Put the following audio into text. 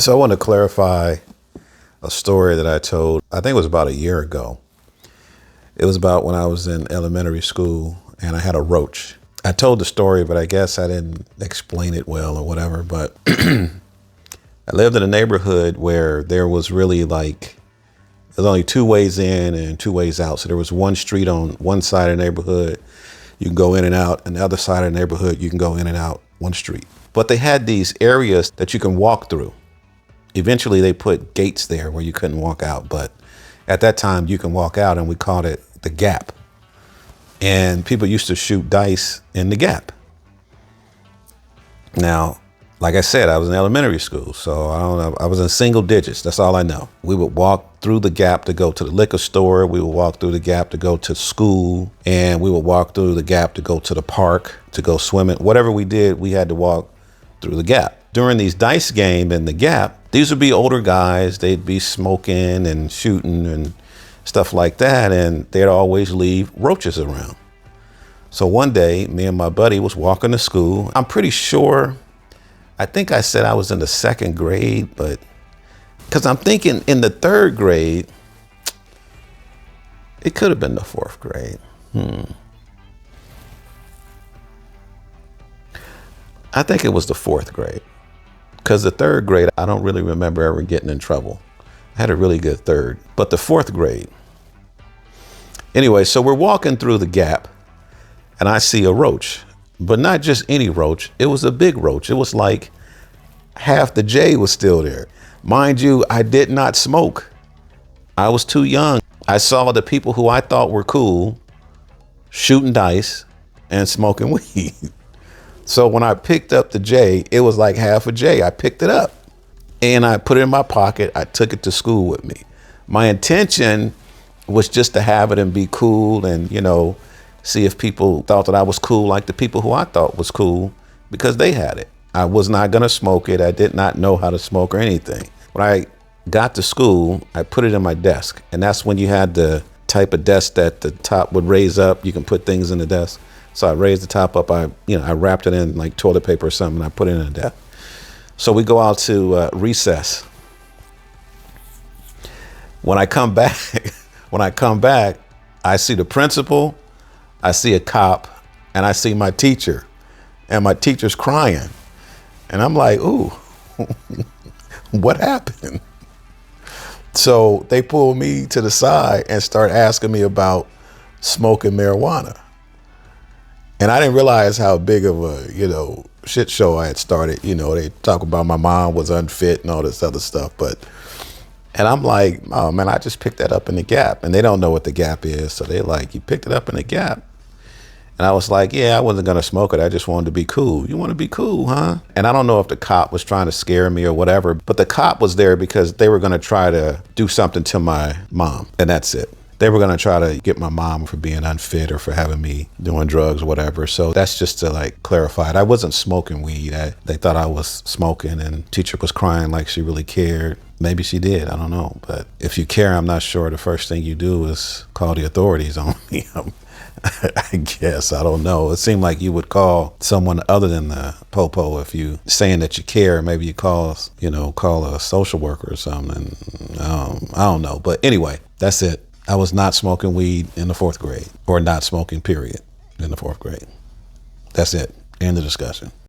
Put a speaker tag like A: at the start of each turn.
A: So I want to clarify a story that I told, I think it was about a year ago. It was about when I was in elementary school and I had a roach. I told the story, but I guess I didn't explain it well or whatever. But I lived in a neighborhood where there was really there's only two ways in and two ways out. So there was one street on one side of the neighborhood. You can go in and out, and the other side of the neighborhood, you can go in and out one street. But they had these areas that you can walk through. Eventually they put gates there where you couldn't walk out. But at that time you can walk out, and we called it the gap. And people used to shoot dice in the gap. Now, like I said, I was in elementary school, so I don't know. I was in single digits. That's all I know. We would walk through the gap to go to the liquor store. We would walk through the gap to go to school. And we would walk through the gap to go to the park, to go swimming. Whatever we did, we had to walk through the gap. During these dice games in the gap, these would be older guys. They'd be smoking and shooting and stuff like that. And they'd always leave roaches around. So one day, me and my buddy was walking to school. I'm pretty sure, I think I said I was in the second grade, but because I'm thinking in the third grade, it could have been the fourth grade. I think it was the fourth grade, because the third grade, I don't really remember ever getting in trouble. I had a really good third, but the fourth grade. Anyway, so we're walking through the gap and I see a roach, but not just any roach. It was a big roach. It was like half the J was still there. Mind you, I did not smoke. I was too young. I saw the people who I thought were cool shooting dice and smoking weed. So when I picked up the J, it was like half a J. I picked it up and I put it in my pocket. I took it to school with me. My intention was just to have it and be cool and, see if people thought that I was cool like the people who I thought was cool because they had it. I was not going to smoke it. I did not know how to smoke or anything. When I got to school, I put it in my desk. And that's when you had the type of desk that the top would raise up. You can put things in the desk. So I raised the top up. I wrapped it in like toilet paper or something. And I put it in the desk. So we go out to recess. When I come back, I see the principal, I see a cop, and I see my teacher, and my teacher's crying. And I'm like, ooh, what happened? So they pull me to the side and start asking me about smoking marijuana. And I didn't realize how big of a, shit show I had started. They talk about my mom was unfit and all this other stuff. And I'm like, oh man, I just picked that up in the gap. And they don't know what the gap is. So they're like, you picked it up in the gap? And I was like, yeah, I wasn't going to smoke it. I just wanted to be cool. You want to be cool, huh? And I don't know if the cop was trying to scare me or whatever, but the cop was there because they were going to try to do something to my mom. And that's it. They were going to try to get my mom for being unfit or for having me doing drugs or whatever. So that's just to clarify it. I wasn't smoking weed. They thought I was smoking, and teacher was crying like she really cared. Maybe she did. I don't know. But if you care, I'm not sure the first thing you do is call the authorities on me. I guess, I don't know. It seemed like you would call someone other than the popo if you saying that you care. Maybe you call a social worker or something. I don't know. But anyway, that's it. I was not smoking weed in the fourth grade, or not smoking period in the fourth grade. That's it. End of discussion.